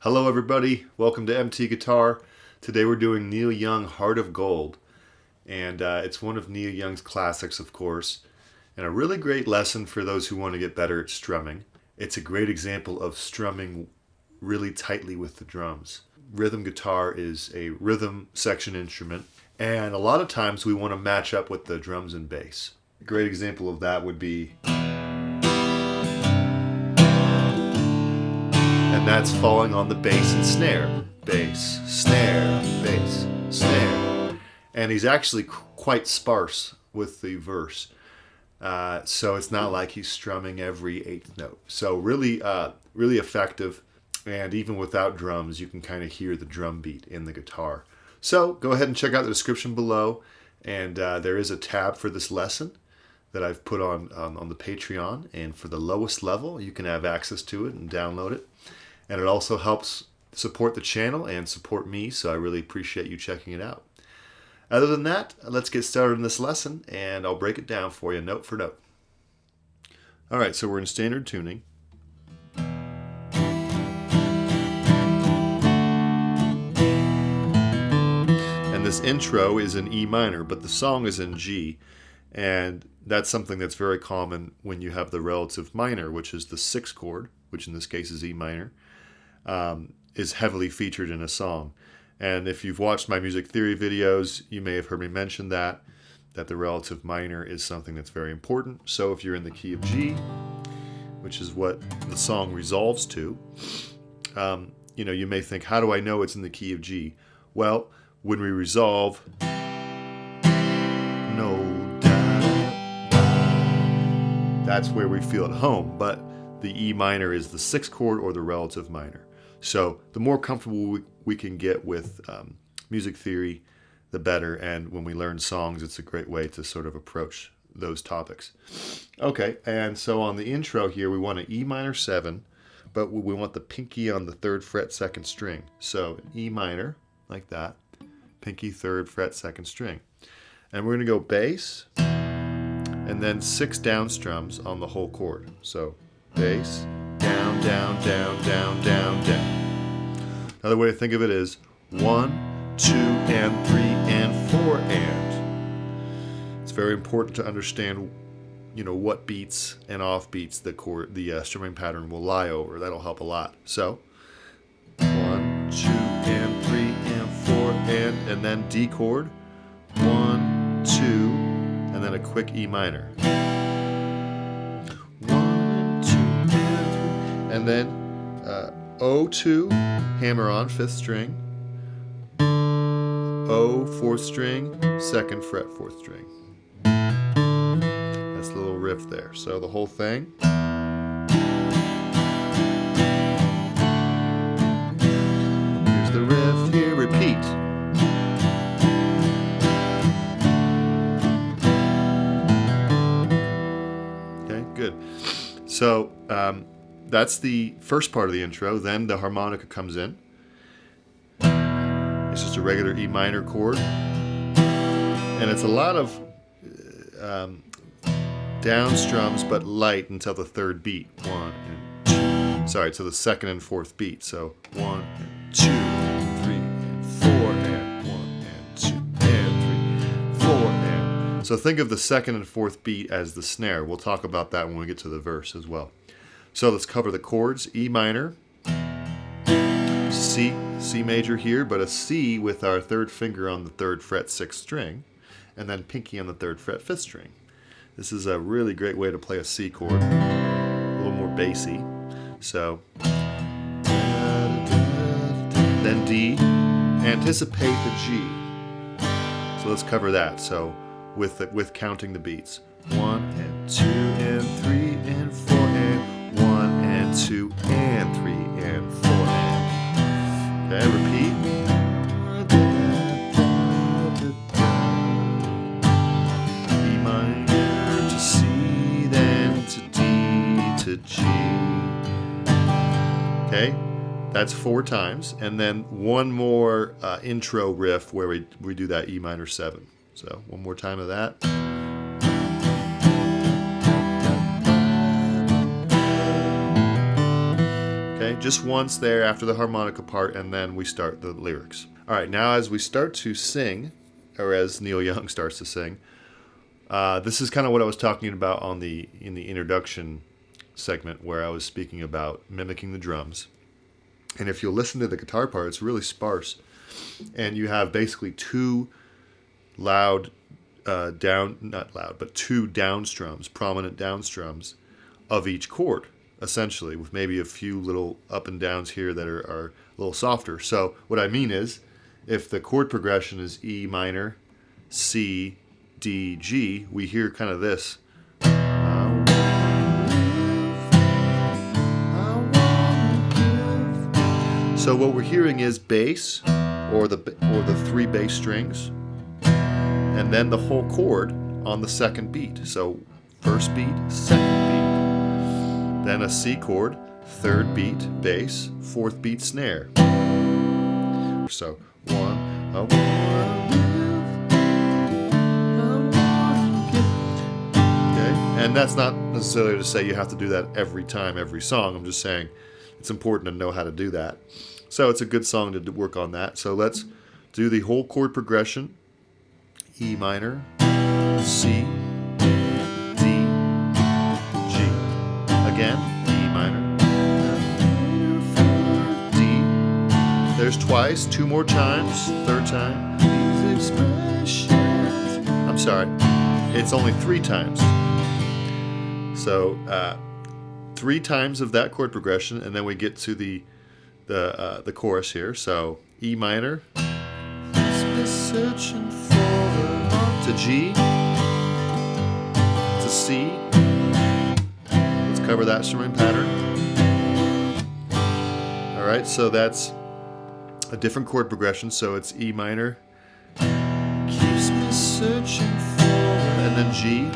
Hello everybody, welcome to MT Guitar. Today we're doing Neil Young, Heart of Gold. And it's one of Neil Young's classics, of course. And a really great lesson for those who want to get better at strumming. It's a great example of strumming really tightly with the drums. Rhythm guitar is a rhythm section instrument. And a lot of times we want to match up with the drums and bass. A great example of that would be... And that's falling on the bass and snare. Bass, snare, bass, snare. And he's actually quite sparse with the verse. So it's not like he's strumming every eighth note. So really effective. And even without drums, you can kind of hear the drum beat in the guitar. So go ahead and check out the description below. And there is a tab for this lesson that I've put on the Patreon. And for the lowest level, you can have access to it and download it. And it also helps support the channel and support me, so I really appreciate you checking it out. Other than that, let's get started in this lesson, and I'll break it down for you note for note. Alright, so we're in standard tuning. And this intro is in E minor, but the song is in G. And that's something that's very common when you have the relative minor, which is the 6th chord, which in this case is E minor. Is heavily featured in a song. And if you've watched my music theory videos, you may have heard me mention that the relative minor is something that's very important. So if you're in the key of G, which is what the song resolves to, you may think, how do I know it's in the key of G? Well, when we resolve, no, da, da, that's where we feel at home. But the E minor is the 6th chord or the relative minor. So the more comfortable we can get with music theory, the better. And when we learn songs, it's a great way to sort of approach those topics. Okay, and so on the intro here, we want an E minor 7, but we want the pinky on the 3rd fret 2nd string. So an E minor, like that, pinky 3rd fret 2nd string. And we're going to go bass, and then 6 down strums on the whole chord. So bass, down, down, down, down, down, down. Another way to think of it is 1, 2, and 3, and 4, and. It's very important to understand, what beats and off beats the strumming pattern will lie over. That'll help a lot. So 1, 2, and 3, and 4, and then D chord, 1, 2, and then a quick E minor. And then O2, hammer on, 5th string, O, 4th string, 2nd fret, 4th string. That's the little riff there. So the whole thing. Here's the riff, here, repeat. Okay, good. So, that's the first part of the intro. Then the harmonica comes in. It's just a regular E minor chord. And it's a lot of down strums, but light until the 3rd beat. 1 and 2. Sorry, to the 2nd and 4th beat. So 1 and 2, 3 and 4 and 1 and 2 and 3, 4 and. So think of the 2nd and 4th beat as the snare. We'll talk about that when we get to the verse as well. So let's cover the chords. E minor, C major here, but a C with our 3rd finger on the 3rd fret 6th string, and then pinky on the 3rd fret 5th string. This is a really great way to play a C chord, a little more bassy. So, then D, anticipate the G. So let's cover that. So with counting the beats. 1 and 2 and 3 and 4 and 1 and 2 and 3 and 4 and. Okay, repeat. E minor to C, then to D to G. Okay, that's 4 times, and then one more intro riff where we do that E minor 7. So one more time of that. just once there after the harmonica part, and then we start the lyrics. All right, now as we start to sing, or as Neil Young starts to sing, this is kind of what I was talking about in the introduction segment, where I was speaking about mimicking the drums. And if you'll listen to the guitar part, it's really sparse, and you have basically two loud two down strums, prominent down strums of each chord, essentially, with maybe a few little up and downs here that are a little softer. So what I mean is, if the chord progression is E minor, C, D, G, we hear kind of this. So what we're hearing is bass, or the three bass strings, and then the whole chord on the second beat. So first beat, second beat, then a C chord, third beat bass, fourth beat snare. So one, okay, and that's not necessarily to say you have to do that every time, every song. I'm just saying it's important to know how to do that. So it's a good song to work on that. So let's do the whole chord progression. E minor, C, D, G. Again, E minor, D. There's twice, two more times, third time. These expressions. I'm sorry, it's only three times. So 3 times of that chord progression, and then we get to the chorus here. So E minor, searching to G, to C. Let's cover that strumming pattern. All right, so that's a different chord progression. So it's E minor, keeps me searching for, and then G.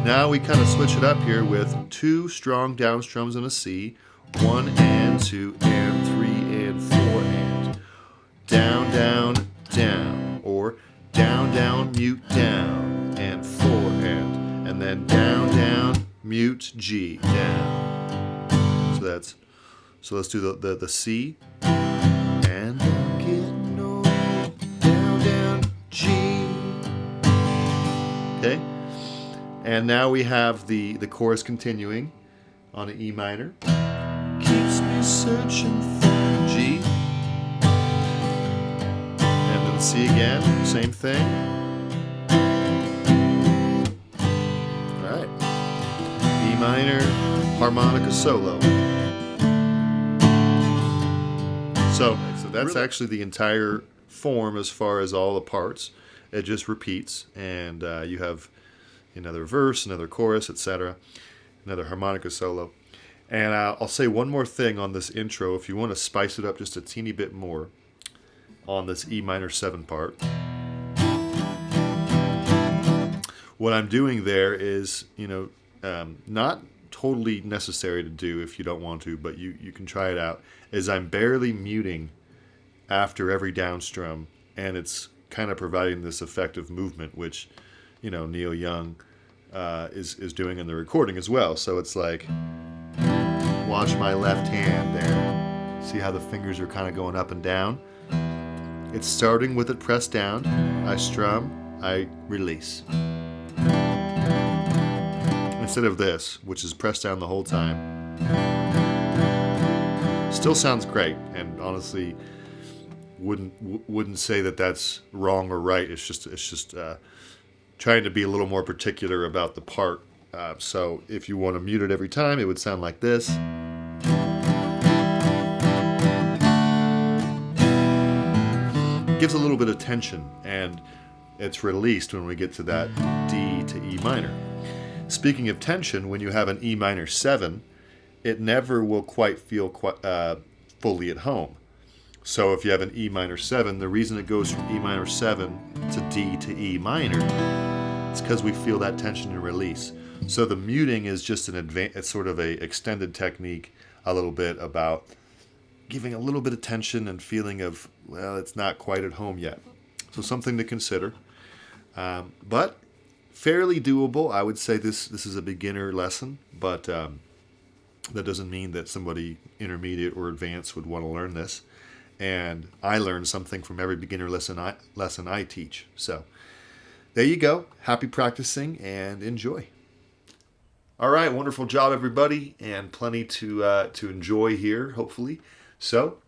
Now we kind of switch it up here with 2 strong down strums and a C, 1 and 2 and 3 and 4 and down, down, down, or down, down, mute, down, and 4 and then down, down, mute, G, down. So let's do the C, and get no, down, down, G. Okay, and now we have the chorus continuing on an E minor. Keeps me searching for G. And then C again, same thing. Alright. E minor, harmonica solo. So that's actually the entire form as far as all the parts. It just repeats, and you have another verse, another chorus, etc., another harmonica solo. And I'll say one more thing on this intro, if you want to spice it up just a teeny bit more on this E minor 7 part. What I'm doing there is, not totally necessary to do if you don't want to, but you can try it out, is I'm barely muting after every down strum, and it's kind of providing this effective movement, which, Neil Young is doing in the recording as well. So it's like, watch my left hand there. See how the fingers are kind of going up and down? It's starting with it pressed down. I strum, I release. Instead of this, which is pressed down the whole time. Still sounds great, and honestly wouldn't say that that's wrong or right. It's just trying to be a little more particular about the part. So if you want to mute it every time, it would sound like this. Gives a little bit of tension, and it's released when we get to that D to E minor. Speaking of tension, when you have an E minor 7, it never will quite feel fully at home. So if you have an E minor 7, the reason it goes from E minor 7 to D to E minor, it's because we feel that tension and release. So the muting is just it's sort of a extended technique, a little bit about giving a little bit of tension and feeling of, well, it's not quite at home yet. So something to consider. But fairly doable. I would say this is a beginner lesson, but That doesn't mean that somebody intermediate or advanced would want to learn this. And I learn something from every beginner lesson I teach. So there you go. Happy practicing and enjoy. All right, wonderful job, everybody, and plenty to enjoy here, hopefully. So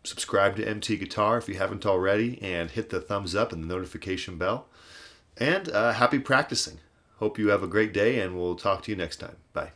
subscribe to MT Guitar if you haven't already, and hit the thumbs up and the notification bell. And happy practicing. Hope you have a great day, and we'll talk to you next time. Bye.